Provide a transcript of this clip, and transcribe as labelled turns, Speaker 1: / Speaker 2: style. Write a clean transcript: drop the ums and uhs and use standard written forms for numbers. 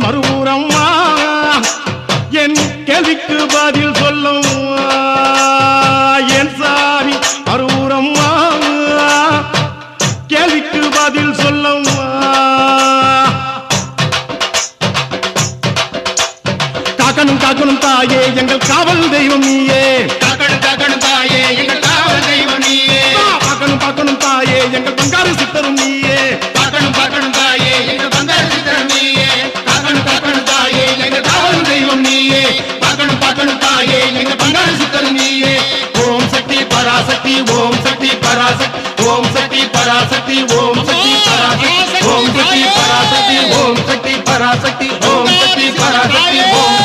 Speaker 1: மறுபூரம்மா என் கேள்விக்கு பதில் சொல்லும் என் சாமி மறுபூரம்மா கேள்விக்கு பதில் சொல்லும் காக்கணும் காக்கணும் தாயே எங்கள் காவல் தெய்வம் நீயே
Speaker 2: காக்கணும் காக்கணும் தாயே எங்கள் காவல் தெய்வம் நீயே
Speaker 1: பார்க்கணும் பார்க்கணும் தாயே எங்கள் பங்காரு சித்தரும் நீயே
Speaker 2: பார்க்கணும் பார்க்கணும் தாயே எங்கள் பங்காரு சித்தரும் நீயே காக்கணும் காக்கணும் தாயே எங்கள் காவல் தெய்வம் நீயே பார்க்கணும் பார்க்கணும் தாயே எங்கள் பங்காரு சித்தரும் நீயே ஓம் சக்தி பராசக்தி ஓம் சக்தி பராசக்தி ஓம் சக்தி பராசக்தி ஓம் சக்தி பராசக்தி ஓம் சக்தி பராசக்தி ஓம் சக்தி பராசக்தி ஓம் சக்தி பராசக்தி ஓம்